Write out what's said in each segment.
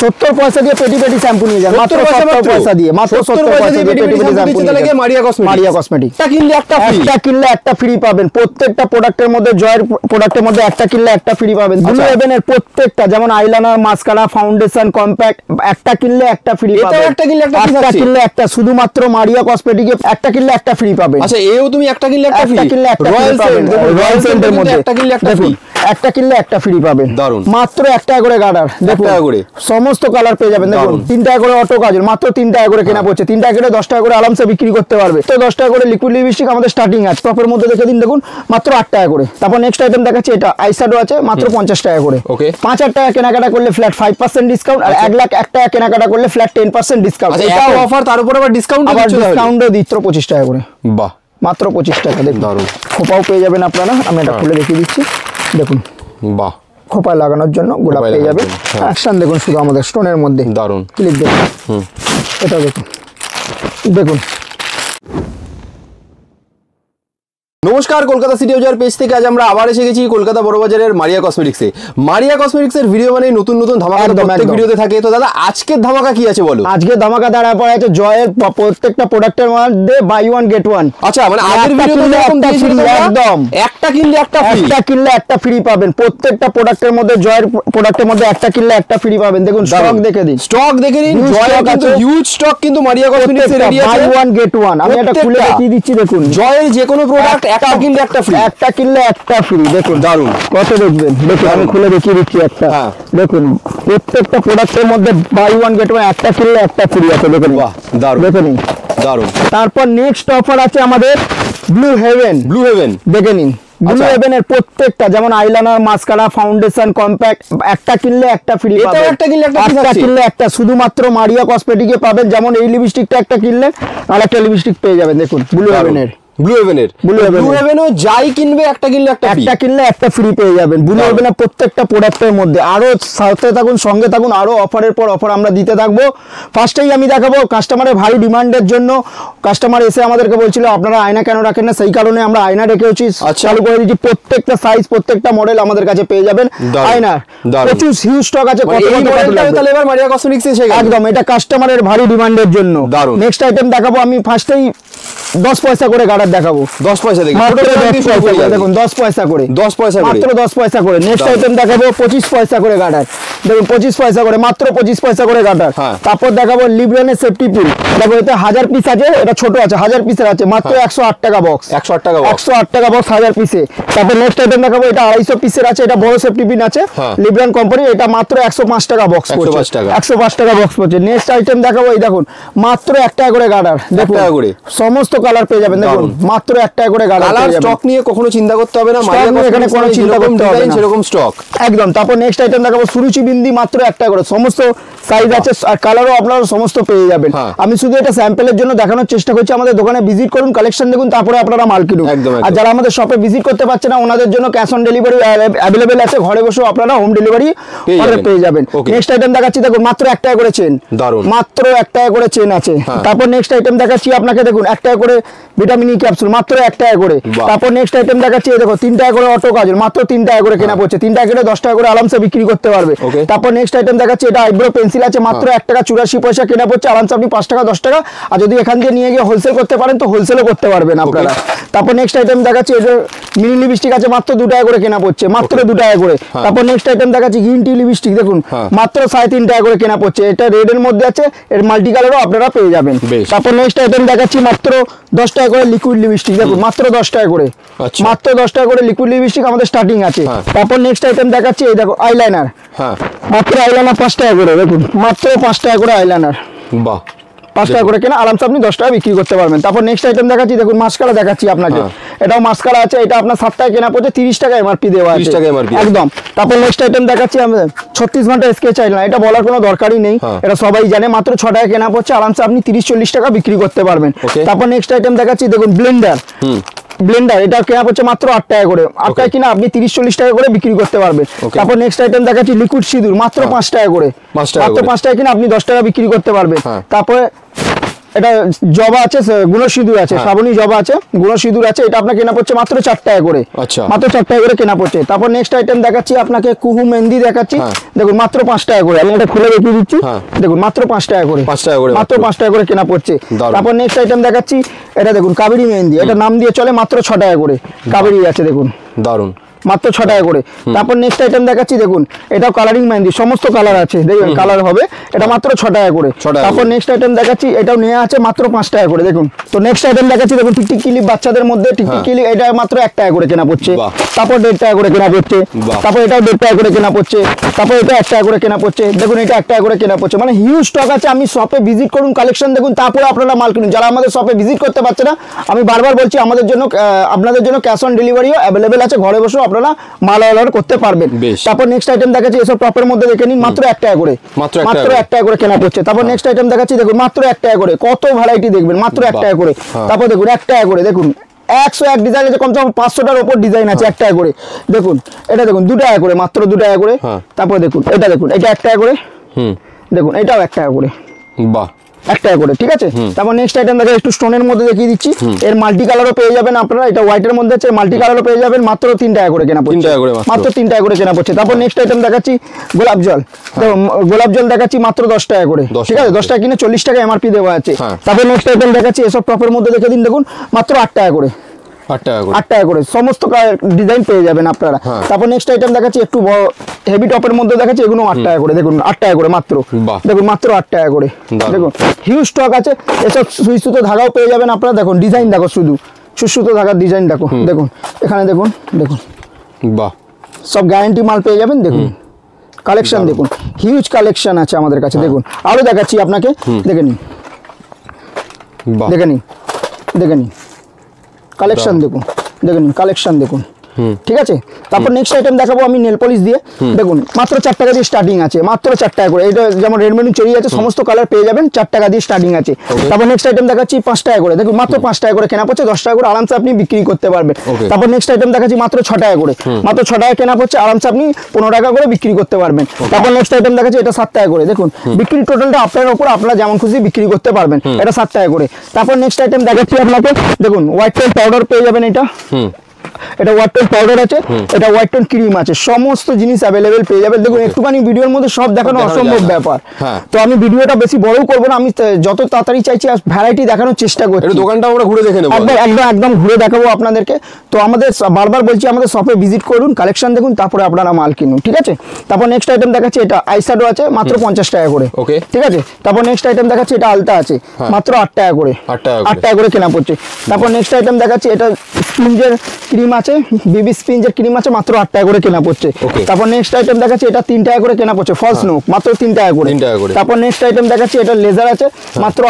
70 পয়সা দিয়ে পেটি পেটি শ্যাম্পু নিয়ে যান, মাত্র 70 পয়সা দিয়ে, মাত্র 70 পয়সা দিয়ে পেটি পেটি শ্যাম্পু নিয়ে যান। মারিয়া কসমেটিক একটা কিনলে একটা ফ্রি পাবেন। প্রত্যেকটা প্রোডাক্টের মধ্যে, জয়ের প্রোডাক্টের মধ্যে একটা কিনলে একটা ফ্রি পাবেন। ব্লু হেভেনের প্রত্যেকটা, যেমন আইলাইনার, মাস্কারা, ফাউন্ডেশন, কম্প্যাক্ট, একটা কিনলে একটা ফ্রি পাবেন। একটা কিনলে একটা, শুধুমাত্র মারিয়া কসমেটিকে একটা কিনলে একটা ফ্রি পাবেন। আচ্ছা, এও তুমি একটা কিনলে একটা ফ্রি, রয়্যাল সেন্টের মধ্যে একটা কিনলে একটা ফ্রি, একটা কিনলে একটা ফ্রি পাবেন। দারুন, মাত্র 1 টাকা করে গার্ডার, দেখুন সমস্ত কালার পেয়ে যাবেন। দেখুন 3 টাকা করে অটো কাজল, মাত্র 3 টাকা করে কেনা পড়ছে। 3 টাকা করে 10 টাকা করে আরামসে বিক্রি করতে পারবে। তো 10 টাকা করে লিকুইড লিপস্টিক আমাদের স্টার্টিং আছে, টপের মধ্যে দেখে দিন, দেখুন মাত্র 8 টাকা করে। তারপর নেক্সট আইটেম দেখাচ্ছি, এটা আইশ্যাডো আছে, মাত্র 50 টাকা করে। 5,000 টাকা কেনাকাটা করলে ফ্ল্যাট 5% ডিসকাউন্ট, আর 1 লাখ 1 টাকা কেনাকাটা করলে ফ্ল্যাট 10% ডিসকাউন্ট। এটা অফার, তার উপর আবার ডিসকাউন্টও দিচ্ছ 25 টাকা করে। বাহ, মাত্র 25 টাকা। দেখুন দারুন, খোপাও পেয়ে যাবেন আপনারা। আমি এটা খুলে দেখিয়ে দিচ্ছি, দেখুন বাহ, খোপায় লাগানোর জন্য গোলাপ পেয়ে যাবেন। অ্যাকশন দেখুন, শুধু আমাদের স্টোনের মধ্যে দারুন ক্লিপ দেখুন, এটা দেখুন, দেখুন। নমস্কার, কলকাতা সিটি বাজার পেজ থেকে আজ আমরা আবার এসে গেছি কলকাতা বড় বাজারের মারিয়া কসমেটিক্সে। মারিয়া কসমেটিক্সের ভিডিও মানে নতুন নতুন ধামাকা প্রত্যেক ভিডিওতে থাকে। তো দাদা, আজকের ধামাকা কি আছে বলো? আজকে ধামাকা দাঁড়া পড়ে আছে জয়ের প্রত্যেকটা প্রোডাক্টের মধ্যে বাই ওয়ান গেট ওয়ান। আচ্ছা, মানে আগের ভিডিওতে যেরকম দিয়েছিল একদম একটা কিনলে একটা ফ্রি, একটা কিনলে একটা ফ্রি পাবেন। প্রত্যেকটা প্রোডাক্টের মধ্যে, জয়ের প্রোডাক্টের মধ্যে একটা কিনলে একটা ফ্রি পাবেন। দেখুন স্টক দেখে দিন, স্টক দেখে নিন। জয়ের কিন্তু হিউজ স্টক কিন্তু মারিয়া কসমেটিক্সে রেডি আছে, বাই ওয়ান গেট ওয়ান। আমি এটা খুলে দেখিয়ে দিচ্ছি, দেখুন জয়ের যে কোনো প্রোডাক্ট একটা কিনলে একটা ফ্রি, একটা কিনলে একটা ফ্রি। দেখুন দারুন, কত দেখবেন, দেখুন আমি খুলে দেখিয়ে দিচ্ছি একটা। দেখুন প্রত্যেকটা প্রোডাক্টের মধ্যে বাই ওয়ান গেট ওয়ান, একটা কিনলে একটা ফ্রি আছে। দেখুন বাহ, দারুন, দেখে নিন দারুন। তারপর নেক্সট অফার আছে আমাদের ব্লু হেভেন। ব্লু হেভেন দেখে নিন, ব্লু হেভেনের প্রত্যেকটা, যেমন আইলাইনার, মাস্কারা, ফাউন্ডেশন, কম্প্যাক্ট, একটা কিনলে একটা ফ্রি পাবেন। একটা কিনলে একটা, শুধুমাত্র মারিয়া কসমেটিকে পাবেন। যেমন এই লিপস্টিকটা একটা কিনলে আর একটা লিপস্টিক পেয়ে যাবেন। দেখুন ব্লু হেভেনের, ব্লু হেভেনও যাই কিনবে একটা কিনলে একটা ফ্রি পেয়ে যাবেন। ব্লু হেভেনের প্রত্যেকটা প্রোডাক্টের মধ্যে। আরো সাথে থাকুন, সঙ্গে থাকুন, আরো অফারের পর অফার আমরা দিতে থাকবো। ফার্স্টেই আমি দেখাবো কাস্টমারের ভারী ডিমান্ডের জন্য। কাস্টমার এসে আমাদেরকে বলছিল আপনারা আয়না কেন রাখেন না, সেই কারণে আমরা আয়না রেখেছি, চালু করে দিচ্ছি। প্রত্যেকটা সাইজ, প্রত্যেকটা মডেল আমাদের কাছে পেয়ে যাবেন। আয়নার প্রচুর হিউজ স্টক আছে। একদম, এটা কাস্টমারের ভারী ডিমান্ডের জন্য। নেক্সট আইটেম দেখাবো আমি, ফার্স্টেই 10 পয়সা করে গার্ডার দেখাবো। 10 পয়সা দেখুন, 10 পয়সা করে, 10 পয়সা মাত্র 10 পয়সা করে। নেক্সট আইটেম দেখাবো 25 পয়সা করে গার্ডার। দেখুন 25 পয়সা করে, মাত্র 25 পয়সা করে গার্ডার। তারপর দেখাবো লিব্রনের সেফটি পিন। দেখো এটা 1000 পিস আছে, এটা ছোট আছে, 1000 পিসের আছে, মাত্র 108 টাকা বক্স। 108 টাকা বক্স 1000 পিসে। তারপর নেক্সট আইটেম দেখাবো, এটা 250 পিসের আছে, এটা বড় সেফটি পিন আছে, লিব্রন কোম্পানি। এটা মাত্র 105 টাকা বক্স পড়ছে, 105 টাকা বক্স পড়ছে। নেক্সট আইটেম দেখাবো, এই দেখুন মাত্র 1 টাকা করে গার্ডার। দেখুন সমস্ত কালার পেয়ে যাবেন। দেখুন মাত্র 1 টাকা করে গার্ডার পেয়ে যাবেন। স্টক নিয়ে কখনো চিন্তা করতে হবে না, এখানে কোনো চিন্তা করতে হবে না, সেরকম স্টক একদম। তারপর নেক্সট আইটেম দেখাবো সুরুচি বিন্দি, মাত্র 1 টাকা করে। সমস্ত সাইজ আছে আর কালারও আপনারা সমস্ত পেয়ে যাবেন। আমি শুধু এটা স্যাম্পলের জন্য দেখানোর চেষ্টা করছি। আমাদের দোকানে ভিজিট করুন, কালেকশন দেখুন, তারপরে আপনারা মাল কিনুন। আর যারা আমাদের শপে ভিজিট করতে পারছে না, ওনাদের জন্য ক্যাশ অন ডেলিভারি অ্যাভেলেবেল আছে। ঘরে বসেও আপনারা হোম ডেলিভারি পেয়ে যাবেন। নেক্সট আইটেম দেখাচ্ছি, দেখুন মাত্র 1 টাকা করে চেন, মাত্র 1 টাকা করে চেন আছে। তারপর নেক্সট আইটেম দেখাচ্ছি আপনাকে, দেখুন 1 টাকা করে ভিটামিন ই ক্যাপসুল, মাত্র 1 টাকা করে। তারপর নেক্সট আইটেম দেখাচ্ছি, দেখো 3 টাকা করে অটো কাজল, মাত্র 3 টাকা করে কেনা পড়ছে। 3 টাকা করে 10 টাকা করে আরামসে বিক্রি করতে পারবে। তারপর নেক্সট আইটেম দেখাচ্ছি, এটা আইব্রো পেন্সিল আছে, মাত্র 1 টাকা 84 পয়সা কেনা পড়ছে। আরামসে আপনি 5 টাকা 10 টাকা, আর যদি এখান দিয়ে নিয়ে গিয়ে হোলসেল করতে পারেন তো হোলসেলও করতে পারবেন আপনারা। তারপর নেক্সট আইটেম দেখাচ্ছি, এটা মিনি লিপস্টিক আছে, মাত্র 2 টাকা করে কেনা পড়ছে, মাত্র 2 টাকা করে। তারপর নেক্সট আইটেম দেখাচ্ছি গ্রিন টি লিপস্টিক, দেখুন মাত্র 3.5 টাকা করে কেনা পড়ছে। এটা রেড এর মধ্যে আছে, এর মাল্টি কালারও আপনারা পেয়ে যাবেন। তারপর নেক্সট আইটেম দেখাচ্ছি, মাত্র 10 টাকা করে লিকুইড লিপস্টিক, দেখুন মাত্র 10 টাকা করে, মাত্র 10 টাকা করে লিকুইড লিপস্টিক আমাদের স্টার্টিং আছে। তারপর নেক্সট আইটেম দেখাচ্ছি, এই দেখো আইলাইনার, মাত্র আইলাইনার 5 টাকা করে। দেখুন মাত্র 5 টাকা করে আইলাইনার, বাহ 5 টাকা করে কেনা, আরামসে আপনি 10 টাকা বিক্রি করতে পারবেন। তারপর নেক্সট আইটেম দেখাচ্ছি, দেখুন মাস্কারা দেখাচ্ছি আপনাকে। এটাও মাস্কারা আছে, এটা আপনার 7 টাকা কেনা পড়ছে, 30 টাকা এমআরপি দেওয়া আছে, একদম। তারপর নেক্সট আইটেম দেখাচ্ছি আমাদের 36 ঘন্টা স্কেচ আইলাইনার। এটা বলার কোনো দরকারই নেই, এটা সবাই জানে, মাত্র 6 টাকা কেনা পড়ছে, আরামসে আপনি 30-40 টাকা বিক্রি করতে পারবেন। তারপর নেক্সট আইটেম দেখাচ্ছি, দেখুন ব্লেন্ডার, এটা কেনা পড়ছে মাত্র 8 টাকা করে। 8 টাকা কিনা আপনি 30-40 টাকা করে বিক্রি করতে পারবেন। তারপর নেক্সট আইটেম দেখাচ্ছি লিকুইড সিঁদুর, মাত্র 5 টাকা করে, মাত্র 5 টাকা কিনা আপনি 10 টাকা বিক্রি করতে পারবেন। তারপরে এটা জবা আছে, গুণ সিঁদুর আছে, শ্রাবণী জবা আছে, গুণ সিঁদুর আছে। এটা আপনাকে কেনা পড়ছে মাত্র 4 টাকা করে। আচ্ছা, মাত্র 4 টাকা করে কেনা পড়ছে। তারপর নেক্সট আইটেম দেখাচ্ছি আপনাকে, কুহু মেহেন্দি দেখাচ্ছি, দেখুন মাত্র 5 টাকা করে। আমি এটা খুলে দেখিয়ে দিচ্ছি, দেখুন মাত্র 5 টাকা করে, 5 টাকা করে, মাত্র 5 টাকা করে কেনা পড়ছে। তারপর নেক্সট আইটেম দেখাচ্ছি, এটা দেখুন কাবেরী মেহেন্দি, এটা নাম দিয়ে চলে, মাত্র 6 টাকা করে কাবেরী আছে, দেখুন দারুন, মাত্র 6 টাকা করে। তারপর নেক্সট আইটেম দেখাচ্ছি, দেখুন এটাও কালারিং মেহেন্দি, সমস্ত কালার আছে, দেখবেন কালার হবে, এটা মাত্র 6 টাকা করে। তারপর নেক্সট আইটেম দেখাচ্ছি, এটাও নেওয়া আছে মাত্র 5 টাকা করে, দেখুন। তো নেক্সট আইটেম দেখাচ্ছি, দেখুন টিকটিক ক্লিপ, বাচ্চাদের মধ্যে টিকটিক ক্লিপ, এটা মাত্র 1 টাকা করে কেনা পড়ছে। তারপর 1.5 টাকা করে কেনা পড়ছে। তারপর এটাও 1.5 টাকা করে কেনা পড়ছে। তারপর এটা 1 টাকা করে কেনা পড়ছে, দেখুন এটা 1 টাকা করে কেনা পড়ছে। মানে হিউজ স্টক আছে। আমি শপে ভিজিট করুন, কালেকশন দেখুন, তারপরে আপনারা মাল কিনুন। যারা আমাদের শপে ভিজিট করতে পারছে না, আমি বারবার বলছি, আমাদের জন্য আপনাদের জন্য ক্যাশ অন ডেলিভারিও অ্যাভেলেবেল আছে, ঘরে বসেও আপনারা মাল অর্ডার করতে পারবেন। তারপর নেক্সট আইটেম দেখাচ্ছি, এসব টপের মধ্যে দেখে নিন, মাত্র 1 টাকা করে, মাত্র 1 টাকা করে কেনা পড়ছে। তারপর নেক্সট আইটেম দেখাচ্ছি, দেখুন মাত্র 1 টাকা করে, কত ভ্যারাইটি দেখবেন, মাত্র 1 টাকা করে। তারপর দেখুন 1 টাকা করে, দেখুন 101 ডিজাইন আছে, কমসে কম 500টার উপর ডিজাইন আছে 1 টাকা করে। দেখুন এটা দেখুন 2 টাকা করে, মাত্র 2 টাকা করে। তারপর দেখুন এটা, দেখুন এটা 1 টাকা করে, দেখুন এটাও 1 টাকা করে, বাহ 1 টাকা করে, ঠিক আছে। তারপর নেক্সট আইটেম দেখে একটু স্টোনের মধ্যে দেখিয়ে দিচ্ছি, এর মাল্টি কালারও পেয়ে যাবেন আপনারা, এটা হোয়াইটের মধ্যে আছে, মাল্টি কালারও পেয়ে যাবেন, মাত্র 3 টাকা করে কেনা পড়ছে, মাত্র 3 টাকা করে কেনা পড়ছে। তারপর নেক্সট আইটেম দেখাচ্ছি, গোলাপ জল, দেখুন গোলাপ জল দেখাচ্ছি মাত্র 10 টাকা করে, ঠিক আছে, 10 টাকা কিনে 40 টাকা এমআরপি দেওয়া আছে। তারপর নেক্সট আইটেম দেখাচ্ছি, এসব টপের মধ্যে দেখে দিন, দেখুন মাত্র 8 টাকা করে, 8 টাকা করে সমস্ত ডিজাইন পেয়ে যাবেন আপনারা। তারপর নেক্সট আইটেম দেখাচ্ছি, একটু বড় হেভি টপের মধ্যে দেখাচ্ছি, এগুলো 8 টাকা করে, দেখুন 8 টাকা করে মাত্র, দেখুন মাত্র 8 টাকা করে, দেখুন হিউজ স্টক আছে। এসব সুই সুতো ধাগাও পেয়ে যাবেন আপনারা, দেখুন ডিজাইন দেখো, শুধু সুতো ধাগার ডিজাইন দেখো, দেখুন এখানে দেখুন, দেখুন বাহ, সব গ্যারান্টি মাল পেয়ে যাবেন। দেখুন কালেকশন দেখুন, হিউজ কালেকশন আছে আমাদের কাছে। দেখুন আরো দেখাচ্ছি আপনাকে, দেখে নিন, দেখে নিন, দেখে নিন কালেকশন দেখুন, দেখে নিন কালেকশন দেখুন, ঠিক আছে। তারপর নেক্সট আইটেম দেখাবো আমি নেল পলিশ দিয়ে, দেখুন মাত্র 4 টাকা দিয়ে স্টার্টিং আছে, মাত্র 4 টাকা করে। এটা যেমন রেড মেরুন চেরি আছে, সমস্ত কালার পেয়ে যাবেন, 4 টাকা দিয়ে স্টার্টিং আছে। তারপর নেক্সট আইটেম দেখাচ্ছি 5 টাকা করে, দেখুন মাত্র 5 টাকা করে কেনা পড়ছে, 10 টাকা করে আরামসে আপনি বিক্রি করতে পারবেন। তারপর নেক্সট আইটেম দেখাচ্ছি মাত্র 6 টাকা করে, মাত্র 6 টাকা কেনা পড়ছে, আরামসে আপনি 15 টাকা করে বিক্রি করতে পারবেন। তারপর নেক্সট আইটেম দেখাচ্ছি, এটা 7 টাকা করে, দেখুন বিক্রি টোটালটা আপনার উপর, আপনারা যেমন খুশি বিক্রি করতে পারবেন, এটা 7 টাকা করে। তারপর নেক্সট আইটেম দেখাচ্ছি আপনাকে, দেখুন হোয়াইট টোন পাউডার পেয়ে যাবেন, এটা হোয়াইট টোন পাউডার আছে, এটা হোয়াইট টোন ক্রিম আছে, সমস্ত জিনিস অ্যাভেলেবেল পেয়ে যাবেন। দেখুন একটুখানি ভিডিওর মধ্যে সব দেখানো অসম্ভব ব্যাপার, তো আমি ভিডিওটা বেশি বড়ও করবো না, আমি যত তাড়াতাড়ি চাইছি ভ্যারাইটি দেখানোর চেষ্টা করছি। দোকানটা আমরা ঘুরে দেখে নেব, একদম ঘুরে দেখাবো আপনাদেরকে। তো আমাদের বারবার বলছি, আমাদের শপে ভিজিট করুন, কালেকশন দেখুন, তারপরে আপনারা মাল কিনুন, ঠিক আছে। তারপর নেক্সট আইটেম দেখাচ্ছি, এটা আইশ্যাডো আছে, মাত্র 50 টাকা করে, ওকে, ঠিক আছে। তারপর নেক্সট আইটেম দেখাচ্ছি, এটা আলতা আছে, মাত্র 8 টাকা করে, 8 টাকা করে কেনা পড়ছে। তারপর নেক্সট আইটেম দেখাচ্ছি, এটা স্পঞ্জের ক্রিম আছে, বেবি স্পঞ্জের ক্রিম আছে, মাত্র 8 টাকা করে কেনা পড়ছে। তারপর নেক্সট আইটেম দেখাচ্ছি, এটা 3 টাকা করে কেনা পড়ছে, ফলস নোক, মাত্র 3 টাকা করে। তারপর নেক্সট আইটেম দেখাচ্ছি, এটা লেজার আছে, মাত্র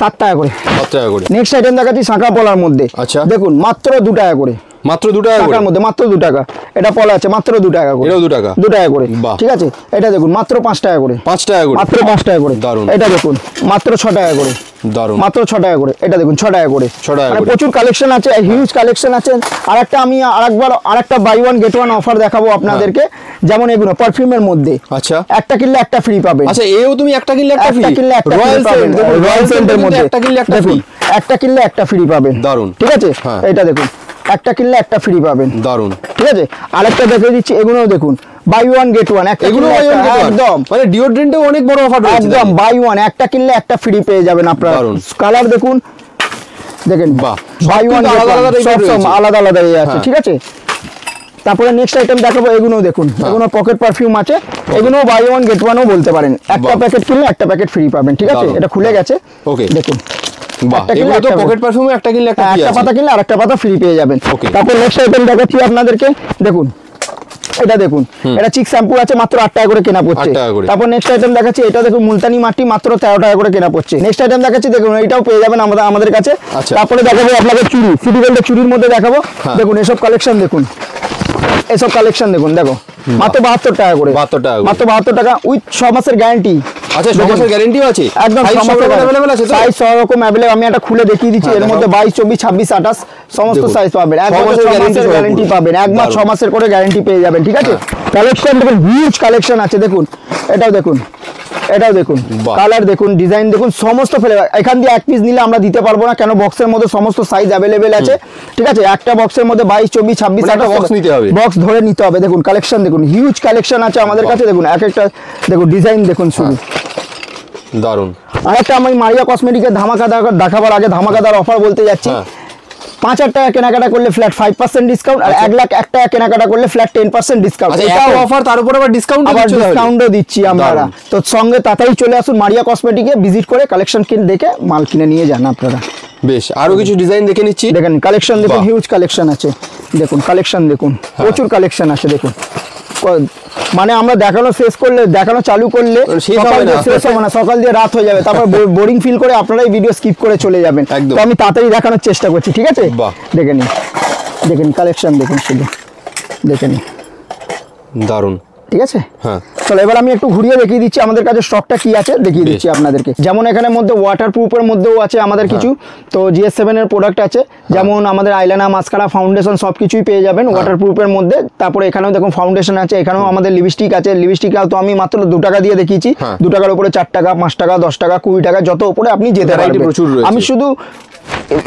7 টাকা করে, 7 টাকা করে। নেক্সট আইটেম দেখাচ্ছি শাঁখা পলার মধ্যে, আচ্ছা দেখুন মাত্র 2 টাকা করে, মাত্র 2 টাকার মধ্যে, মাত্র 2 টাকা। এটা পলা আছে মাত্র 2 টাকা করে, এটাও 2 টাকা, 2 টাকা করে, ঠিক আছে। এটা দেখুন মাত্র 5 টাকা করে, 5 টাকা করে, মাত্র 5 টাকা করে, দারুন। এটা দেখুন মাত্র 6 টাকা করে, দারুন, মাত্র 6 টাকা করে। এটা দেখুন 6 টাকা করে, 6 টাকা, প্রচুর কালেকশন আছে, হিউজ কালেকশন আছে। আরেকটা আমি আরেকটা buy one get one offer দেখাবো আপনাদেরকে, যেমন এগুলো পারফিউমের মধ্যে, আচ্ছা একটা কিনলে একটা ফ্রি পাবেন। আচ্ছা এও তুমি একটা কিনলে একটা ফ্রি, রয়্যাল পাবেন, রয়্যাল সেন্টের মধ্যে একটা কিনলে একটা ফ্রি, একটা কিনলে একটা ফ্রি পাবেন, দারুন, ঠিক আছে। এটা দেখুন একটা কিনলে একটা ফ্রি পাবেন, দারুন, ঠিক আছে। আরেকটা দেখিয়ে দিচ্ছি, এগুলোও দেখুন বাই ওয়ান গেট ওয়ান, এগুলো একদম মানে ডিওড্রেন্টে অনেক বড় অফার রয়েছে, একদম বাই ওয়ান, একটা কিনলে একটা ফ্রি পেয়ে যাবেন আপনারা। কালার দেখুন, দেখেন বাই ওয়ান আলাদা আলাদা আছে, ঠিক আছে। তারপরে নেক্সট আইটেম দেখাবো, এগুলো দেখুন, এগুলো পকেট পারফিউম আছে, এগুলো বাই ওয়ান গেট ওয়ানও বলতে পারেন, একটা প্যাকেট কিনলে একটা প্যাকেট ফ্রি পাবেন, ঠিক আছে। এটা খুলে গেছে, ওকে, দেখুন পকেট পারফিউমে একটা কিনলে একটা পাতা কিনলে আরেকটা পাতা ফ্রি পেয়ে যাবেন। তারপর নেক্সট আইটেম দেখাচ্ছি আপনাদেরকে, দেখুন এটা দেখুন, এটা চিক শ্যাম্পু আছে, মাত্র 8 টাকা করে কেনা পড়ছে। তারপর নেক্সট আইটেম দেখাচ্ছি, এটা দেখুন মুলতানি মাটি, মাত্র 13 টাকা করে কেনা পড়ছে। নেক্সট আইটেম দেখাচ্ছি, দেখুন এটাও পেয়ে যাবেন আমাদের কাছে। তারপরে দেখাবো আপনাদের চুড়ি, সিটি গোল্ডের চুড়ির মধ্যে দেখাবো, দেখুন এসব কালেকশন দেখুন, এসব কালেকশন দেখুন, দেখো মাত্র 72 টাকা করে, 72 টাকা, মাত্র 72 টাকা উইথ 6 মাসের গ্যারান্টি। আচ্ছা 6 মাসের গ্যারান্টিও আছে, একদম 6 মাসের अवेलेबल আছে, সাইজ সব রকম अवेलेबल। আমি এটা খুলে দেখিয়ে দিচ্ছি, এর মধ্যে 22 24 26 28 সমস্ত সাইজ পাবেন, এক বছরের গ্যারান্টি পাবেন, এক মাস 6 মাসের করে গ্যারান্টি পেয়ে যাবেন, ঠিক আছে। কালেকশন দেখুন, হিউজ কালেকশন আছে, দেখুন এটাও দেখুন এটাও দেখুন, কালার দেখুন, ডিজাইন দেখুন, সমস্ত ফ্লেভার। এখান দিয়ে এক পিস নিলে আমরা দিতে পারবো না, কেন বক্সের মধ্যে সমস্ত সাইজ অ্যাভেলেবেল আছে, ঠিক আছে। একটা বক্সের মধ্যে 22, 24, 26, 28 বক্স নিতে হবে, বক্স ধরে নিতে হবে। দেখুন কালেকশন দেখুন, হিউজ কালেকশন আছে আমাদের কাছে। দেখুন এক একটা দেখুন ডিজাইন দেখুন শুধু দারুন। আরেকটা আমি মারিয়া কসমেটিকের ধামাকাদার দেখাবার আগে ধামাকাদার অফার বলতে যাচ্ছি। 5,000 টাকা কেনাকাটা করলে ফ্ল্যাট 5% ডিসকাউন্ট, আর 1,01,000 টাকা কেনাকাটা করলে ফ্ল্যাট 10% ডিসকাউন্ট। এটা অফার, তার উপর আবার ডিসকাউন্টও দিচ্ছি আমরা। তো সঙ্গে তাড়াতাড়ি চলে আসুন মারিয়া কসমেটিকে, ভিজিট করে কালেকশন দেখে মাল কিনে নিয়ে যান আপনারা। বেশ, আরো কিছু ডিজাইন দেখে নিচ্ছি। দেখেন কালেকশন দেখুন, হিউজ কালেকশন আছে। দেখুন কালেকশন দেখুন, প্রচুর কালেকশন আছে। দেখুন মানে আমরা দেখানো চালু করলে শেষ হবে না, সকাল দিয়ে রাত হয়ে যাবে, তারপর বোরিং ফিল করে আপনারাই ভিডিও স্কিপ করে চলে যাবেন। তো আমি তাড়াতাড়ি দেখানোর চেষ্টা করছি, ঠিক আছে। দেখেন কালেকশন দেখুন, শুধু দেখে নিন, দারুন, ঠিক আছে। হ্যাঁ, চলো এবার আমি একটু ঘুরিয়ে দেখিয়ে দিচ্ছি আমাদের কাছে স্টকটা কি আছে, দেখিয়ে দিচ্ছি আপনাদেরকে। যেমন এখানে মধ্যে ওয়াটার প্রুফের মধ্যেও আছে আমাদের কিছু, তো GS7 এর প্রোডাক্ট আছে। যেমন আমাদের আইলাইনার, মাস্কারা, ফাউন্ডেশন সবকিছুই পেয়ে যাবেন ওয়াটার প্রুফের মধ্যে। তারপরে এখানেও দেখুন ফাউন্ডেশন আছে, এখানেও আমাদের লিপস্টিক আছে। লিপস্টিক তো আমি মাত্র 2 টাকা দিয়ে দেখিয়েছি, 2 টাকার উপরে 4 টাকা, 5 টাকা, 10 টাকা, 20 টাকা, যত উপরে আপনি যেতে পারবেন। আমি শুধু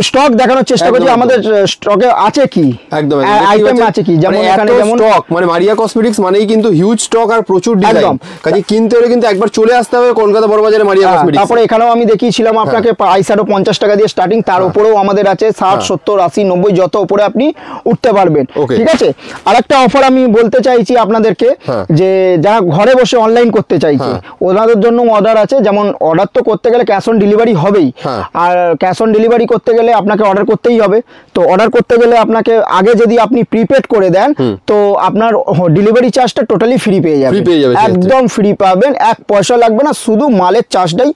স্টক দেখানোর চেষ্টা করছি আমাদের স্টকে আছে কি, একদম আইটেম আছে কি। যেমন এখানে যেমন স্টক, মানে মারিয়া কসমেটিক্স মানেই কিন্তু হিউজ স্টক আর প্রচুর ডিজাইন, কাজে কিনতে হলে কিন্তু একবার চলে আসতে হবে কলকাতা বড়বাজারে মারিয়া কসমেটিক্স। তারপরে এখানেও আমি দেখিয়েছিলাম আপনাকে আইশ্যাডো 50 টাকা দিয়ে স্টার্টিং, তার উপরেও আমাদের আছে 60, 70, 80, 90, যত উপরে আপনি উঠতে পারবেন, ঠিক আছে। আরেকটা অফার আমি বলতে চাইছি আপনাদেরকে, যে যারা ঘরে বসে অনলাইন করতে চাইছে ওনাদের জন্য অর্ডার আছে। যেমন অর্ডার তো করতে গেলে ক্যাশ অন ডেলিভারি হবেই, আর ক্যাশ অন ডেলিভারি করতে গেলে আপনাকে অর্ডার করতেই হবে। তো অর্ডার করতে গেলে আপনাকে আগে যদি আপনি প্রিপেড করে দেন, তো আপনার ডেলিভারি চার্জটা টোটালি ফ্রি পেয়ে যাবে, একদম ফ্রি পাবেন, 1 পয়সা লাগবে না, শুধু মালের চার্জটাই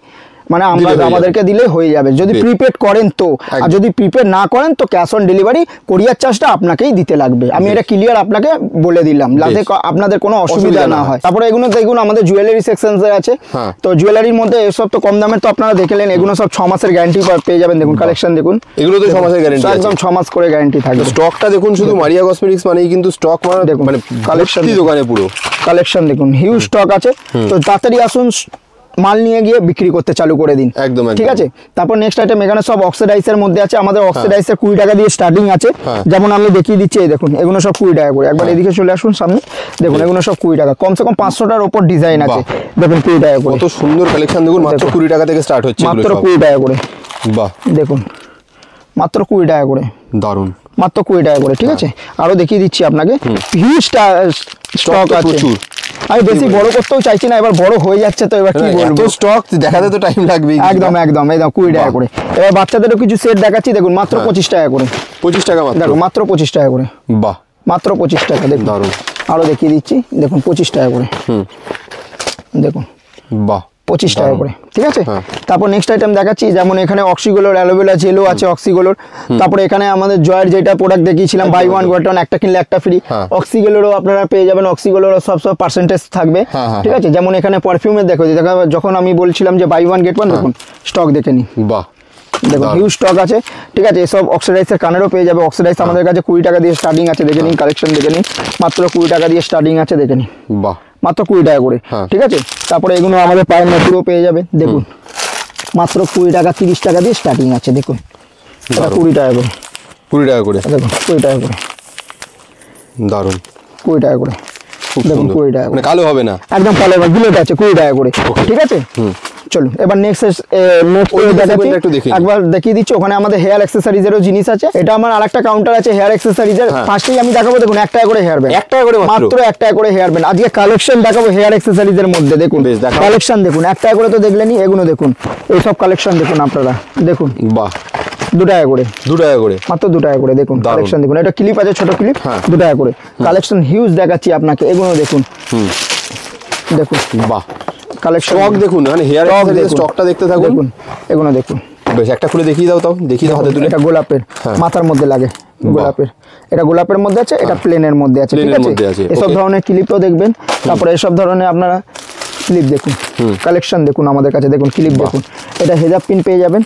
মানে আমাদেরকে দিলে হয়ে যাবে, যদি প্রিপেড করেন তো। আর যদি প্রিপেড না করেন তো ক্যাশ অন ডেলিভারি, কোরিয়ার চার্জটা আপনাকেই দিতে লাগবে। আমি এটা ক্লিয়ার আপনাকে বলে দিলাম, যাতে আপনাদের কোনো অসুবিধা না হয়। তারপরে এগুলো দেখুন আমাদের জুয়েলারি সেকশন আছে। তো জুয়েলারির মধ্যে এসব তো কম দামের, তো আপনারা দেখলেন, এগুলো সব 6 মাসের গ্যারান্টি পেয়ে যাবেন। দেখুন কালেকশন দেখুন, এগুলো তো 6 মাসের গ্যারান্টি, একদম 6 মাস করে গ্যারান্টি থাকবে। স্টকটা দেখুন, শুধু মারিয়া কসমেটিক্স মানেই কিন্তু স্টক, মানে কালেকশন দোকানে পুরো কালেকশন দেখুন, হিউজ স্টক আছে। তো তাড়াতাড়ি আসুন, মাল নিয়ে গিয়ে বিক্রি করতে চালু করে দিন, একদম, ঠিক আছে। তারপর নেক্সট আইটেম এখানে সব অক্সিডাইজের মধ্যে আছে। আমাদের অক্সিডাইজের 20 টাকা দিয়ে স্টার্টিং আছে। যেমন আমি দেখিয়ে দিচ্ছি, এই দেখুন এগুলো সব 20 টাকা করে। একবার এদিকে চলে আসুন সামনে, দেখুন এগুলো সব 20 টাকা, কমসে কম 500টার উপর ডিজাইন আছে। দেখুন 20 টাকা করে, কত সুন্দর কালেকশন দেখুন, মাত্র 20 টাকা থেকে স্টার্ট হচ্ছে, মাত্র 20 টাকা করে। বাহ, দেখুন মাত্র 20 টাকা করে, দারুন, মাত্র 20 টাকা করে, ঠিক আছে। আরো দেখিয়ে দিচ্ছি আপনাকে, হিউজ স্টক আছে। আমি বেশি বড় করতেও চাইছি না, এবার বড় হয়ে যাচ্ছে, তো এবার কি বলবো, স্টক দেখাতে তো টাইম লাগবে। একদম 20 টাকা করে। এবার বাচ্চাদেরও কিছু সেট দেখাচ্ছি, দেখুন মাত্র 25 টাকা করে। 25 টাকা দেখুন, মাত্র 25 টাকা করে। বাহ, মাত্র 25 টাকা, দেখুন দারুন। আরো দেখিয়ে দিচ্ছি, দেখুন 25 টাকা করে, দেখুন, বাহ, 25 টাকা করে, ঠিক আছে। তারপর নেক্সট আইটেম দেখাচ্ছি, যেমন এখানে অক্সিগোলোর অ্যালোভেরা জেলও আছে, অক্সিগোলোর। তারপরে এখানে আমাদের জয়ের যেটা প্রোডাক্ট দেখিয়েছিলাম, বাই ওয়ান গেট ওয়ান, একটা কিনলে একটা ফ্রি, অক্সিগোলোরও আপনারা পেয়ে যাবেন। অক্সিগোলোরও সব পার্সেন্টেজ থাকবে, ঠিক আছে। যেমন এখানে পারফিউমের দেখো, যখন আমি বলছিলাম যে বাই ওয়ান গেট ওয়ান, দেখুন স্টক দেখে নিন, বাহ, দেখুন হিউজ স্টক আছে, ঠিক আছে। এসব অক্সিডাইজের কানেরও পেয়ে যাবে। অক্সিডাইজ আমাদের কাছে 20 টাকা দিয়ে স্টার্টিং আছে, দেখে নিন কালেকশন, দেখে নিন মাত্র 20 টাকা দিয়ে স্টার্টিং আছে, দেখে নিন, বাহ, মাত্র 20 টাকা করে, ঠিক আছে। তারপরে এগুলো আমাদের পায়ের নতুনও পেয়ে যাবে, দেখুন মাত্র 20 টাকা, 30 টাকা দিয়ে স্টার্টিং আছে, দেখুন 20 টাকা করে, 20 টাকা করে, দেখুন 20 টাকা করে, দারুন, 20 টাকা করে, দেখুন 20 টাকা, মানে কালো হবে না, একদম কালো হবে, বুলেট আছে 20 টাকা করে, ঠিক আছে। চলুন এবার নেক্সট একবার দেখিয়ে দিচ্ছি, ওখানে আমাদের হেয়ার অ্যাক্সেসরিজেরও জিনিস আছে। এটা আমার আরেকটা কাউন্টার আছে হেয়ার অ্যাক্সেসরিজের, ফার্স্টেই আমি দেখাবো, দেখুন 1 টাকা করে হেয়ার ব্যান্ড, 1 টাকা করে, মাত্র 1 টাকা করে হেয়ার ব্যান্ড। আজকে কালেকশন দেখাবো হেয়ার অ্যাক্সেসরিজের মধ্যে, দেখুন কালেকশন দেখুন, 1 টাকা করে তো দেখলেনি, এগুলো দেখুন, এইসব কালেকশন দেখুন আপনারা, দেখুন, বাহ, 2 টাকা করে, 2 টাকা করে, মাত্র 2 টাকা করে, দেখুন কালেকশন দেখুন। এটা ক্লিপ আছে, ছোট ক্লিপ, 2 টাকা করে, কালেকশন হিউজ দেখাচ্ছি আপনাকে, এগুলো দেখুন, দেখুন, বাহ, কালেকশন স্টক দেখুন, মানে হেয়ার অ্যাক্সেসরিজ স্টকটা দেখতে থাকুন, দেখুন এগুলো দেখুন। বেশ, একটা খুলে দেখিয়ে দাও, তাও দেখিয়ে দাও হাতে তুলে। এটা গোলাপের মাথার মধ্যে লাগে, গোলাপের, এটা গোলাপের মধ্যে আছে, এটা প্লেনের মধ্যে আছে, ঠিক আছে। এসব ধরনের ক্লিপও দেখবেন। তারপরে এসব ধরনের আপনারা ক্লিপ দেখুন, কালেকশন দেখুন আমাদের কাছে, দেখুন ক্লিপ দেখুন, এটা হেজাব পিন পেয়ে যাবেন,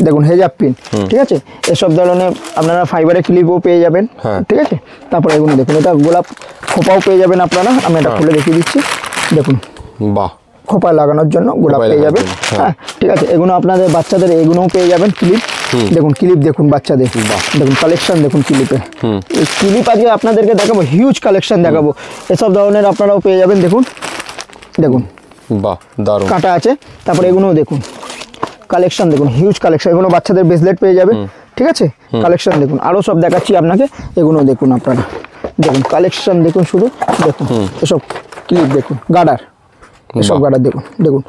দেখুন হেজাব পিন, ঠিক আছে। এসব ধরনের আপনারা ফাইবারের ক্লিপও পেয়ে যাবেন, ঠিক আছে। তারপরে এগুলো দেখুন, এটা গোলাপ খোপাও পেয়ে যাবেন আপনারা, আমি এটা খুলে দেখিয়ে দিচ্ছি, দেখুন, বাহ, খোপা লাগানোর জন্য গোলাপ পেয়ে যাবেন। হ্যাঁ ঠিক আছে, এগুলো আপনাদের বাচ্চাদের এগুলোও পেয়ে যাবেন ক্লিপ। দেখুন ক্লিপ দেখুন বাচ্চাদের, দেখুন কালেকশন দেখুন ক্লিপের। এই ক্লিপ আজকে আপনাদেরকে দেখাবো, হিউজ কালেকশন দেখাবো। এসব ধরনের আপনারাও পেয়ে যাবেন। দেখুন দেখুন বাহ দারুণ কাটা আছে। তারপরে এগুলোও দেখুন কালেকশন দেখুন, হিউজ কালেকশন। এগুলো বাচ্চাদের ব্রেসলেট পেয়ে যাবেন। ঠিক আছে, কালেকশন দেখুন, আরও সব দেখাচ্ছি আপনাকে। এগুলো দেখুন আপনারা, দেখুন কালেকশন দেখুন, শুধু দেখুন এসব ক্লিপ দেখুন, গার্ডার, এসব গার্ডার দেখুন, দেখুন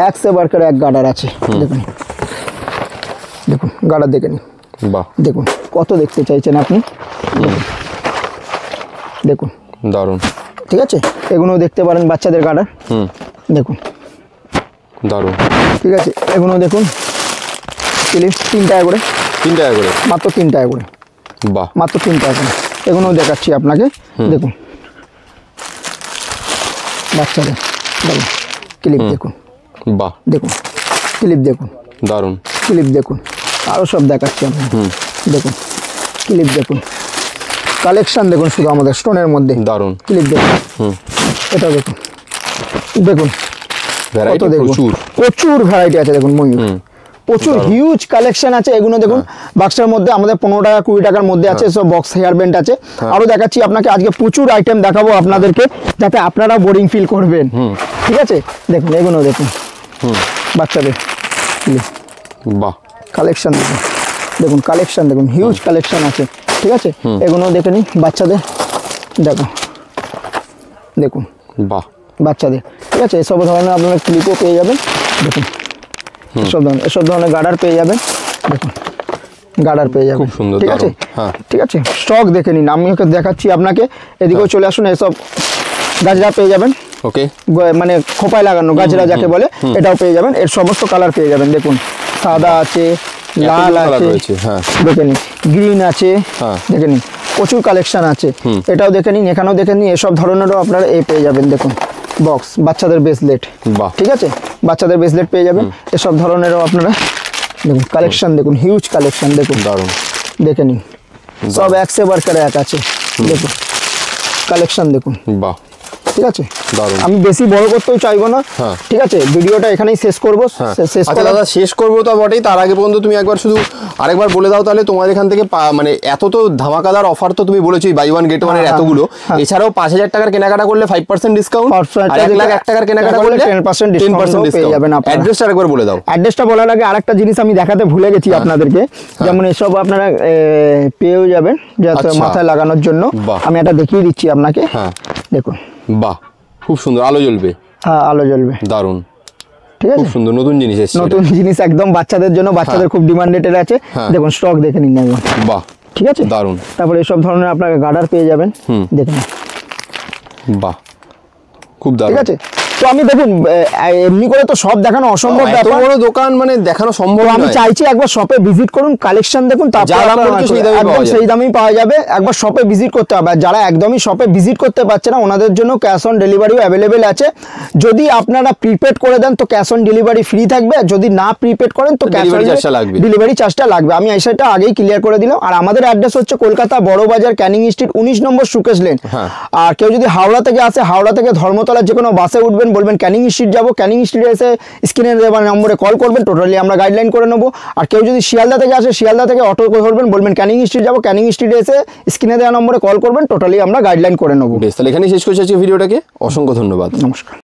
এক সে বারকার এক গার্ডার আছে। দেখুন দেখুন গার্ডার দেখে নিন, বাহ দেখুন কত দেখতে চাইছেন আপনি, দেখুন দারুণ। ঠিক আছে, এগুলো দেখতে পারেন বাচ্চাদের গার্ডার। দেখুন দারুণ। ঠিক আছে, এগুলো দেখুন ক্লিপ 3 টাকা করে, 3 টাকা করে, মাত্র 3 টাকা করে। বাহ মাত্র 3 টাকা করে। এগুলো দেখাচ্ছি আপনাকে। দেখুন বাচ্চাদের দেখুন ক্লিপ দেখুন, বাহ দেখুন ক্লিপ দেখুন, দারুণ ক্লিপ দেখুন, আরও সব দেখাচ্ছি আপনাকে। দেখুন ক্লিপ দেখুন, কালেকশন দেখুন শুধু আমাদের স্টোনের মধ্যে। দারুণ ক্লিপ দেখুন, এটা দেখুন, দেখুন ভ্যারাইটি কত দেখুন, প্রচুর প্রচুর ভ্যারাইটি আছে। দেখুন ময়ূর, প্রচুর হিউজ কালেকশন আছে। এগুলো দেখুন বাক্সের মধ্যে আমাদের 15 টাকা 20 টাকার মধ্যে আছে, সব বক্স হেয়ার ব্যান্ড আছে। আরও দেখাচ্ছি আপনাকে, আজকে প্রচুর আইটেম দেখাবো আপনাদেরকে, যাতে আপনারা বোরিং ফিল করবেন। ঠিক আছে, দেখুন এগুলো দেখুন বাচ্চাদের বাহ কালেকশন দেখুন, দেখুন কালেকশন দেখুন, হিউজ কালেকশন আছে। ঠিক আছে, এগুলো দেখে নিন বাচ্চাদের, দেখুন দেখুন বাহ বাচ্চাদের। ঠিক আছে, এসব ধরনের আপনারা ক্লিপও পেয়ে যাবেন। দেখুন এসব ধরনের গার্ডার পেয়ে যাবেন। দেখুন গার্ডার পেয়ে যাবেন, খুব সুন্দর, ঠিক আছে। হ্যাঁ ঠিক আছে, স্টক দেখে নিন, আমি ওকে দেখাচ্ছি আপনাকে। এদিকেও চলে আসুন, এসব গাজরা পেয়ে যাবেন। ওকে, মানে খোপায় লাগানো গাজরা যাকে বলে, এটাও পেয়ে যাবেন। এর সমস্ত কালার পেয়ে যাবেন। দেখুন সাদা আছে, লাল আছে, হ্যাঁ দেখে নিন, গ্রিন আছে, দেখে নিন প্রচুর কালেকশন আছে। এটাও দেখে নিন, এখানেও দেখে নিন, এসব ধরনেরও আপনারা পেয়ে যাবেন। দেখুন বক্স, বাচ্চাদের ব্রেসলেট, বাহ ঠিক আছে, বাচ্চাদের ব্রেসলেট পেয়ে যাবেন। এসব ধরনেরও আপনারা দেখুন কালেকশন দেখুন, হিউজ কালেকশন দেখুন, দারুণ দেখে নিন, সব এক সে বারকারে এক আছে। দেখুন কালেকশন দেখুন, বাহ ঠিক আছে। দারুণ। আমি বেশি বড় করতেও চাইবো না, ঠিক আছে, ভিডিওটা এখানেই শেষ করবো। দাদা শেষ করবো তো বটেই, তার আগে পর্যন্ত তুমি একবার শুধু আরেকবার বলে দাও তাহলে, তোমার এখান থেকে মানে এত তো ধামাকাদার অফার তো তুমি বলেছোই, বাই ওয়ান গেট ওয়ানের এতগুলো, এছাড়াও 5000 টাকার কেনাকাটা করলে 5% ডিসকাউন্ট, আর 1,01,000 টাকার কেনাকাটা করলে 10% ডিসকাউন্ট পেয়ে যাবেন আপনারা। অ্যাড্রেসটা আরেকবার বলে দাও। অ্যাড্রেসটা বলার আগে আরেকটা জিনিস আমি দেখাতে ভুলে গেছি আপনাদেরকে, যেমন এসব আপনারা পেয়েও যাবেন যাতে মাথায় লাগানোর জন্য। আমি এটা দেখিয়ে দিচ্ছি আপনাকে। দেখুন বাহ খুব সুন্দর, আলো জ্বলবে। হ্যাঁ আলো জ্বলবে, দারুণ, ঠিক আছে, খুব সুন্দর নতুন জিনিস এসেছে, নতুন জিনিস একদম বাচ্চাদের জন্য, বাচ্চাদের খুব ডিমান্ডেড আছে। দেখুন স্টক দেখে নিন একবার, বাহ ঠিক আছে, দারুণ। তারপরে এসব ধরনের আপনাকে গার্ডার পেয়ে যাবেন। দেখুন বাহ খুব দারুণ, ঠিক আছে। তো আমি দেখুন এমনি করে তো সব দেখানো অসম্ভব এত ব্যাপার, বড় দোকান মানে দেখানো সম্ভব নয়। আমি চাইছি একবার শপে ভিজিট করুন, কালেকশন দেখুন, তারপর সেই দামেই পাওয়া যাবে। একবার শপে ভিজিট করতে হবে। আর যারা একদমই শপে ভিজিট করতে পারছে না, ওনাদের জন্য ক্যাশ অন ডেলিভারিও অ্যাভেলেবেল আছে। যদি আপনারা প্রিপেড করে দেন তো ক্যাশ অন ডেলিভারি ফ্রি থাকবে, যদি না প্রিপেড করেন তো ডেলিভারি চার্জটা লাগবে। আমি এই সাইডটা আগেই ক্লিয়ার করে দিলাম। আর আমাদের অ্যাড্রেস হচ্ছে কলকাতা বড়বাজার, ক্যানিং স্ট্রিট 19 নম্বর সুকেশ লেন। আর কেউ যদি হাওড়া থেকে আসে, হাওড়া থেকে ধর্মতলা যে কোনো বাসে উঠবেন, বলবেন ক্যানিং স্ট্রিট যাবো, ক্যানিং স্ট্রিটে এসে স্ক্রিনে দেওয়া নম্বরে কল করবেন, টোটালি আমরা গাইডলাইন করে নেবো। আর কেউ যদি শিয়ালদা থেকে আসে, শিয়ালদা থেকে অটো ধরবেন, বলবেন ক্যানিং স্ট্রিট যাবো, ক্যানিং স্ট্রিটে এসে স্ক্রিনে দেওয়া নম্বরে কল করবেন, টোটালি আমরা গাইডলাইন করে নেবো। বেশ, তাহলে এখানেই শেষ করছি আজকে ভিডিওটাকে। অসংখ্য ধন্যবাদ, নমস্কার।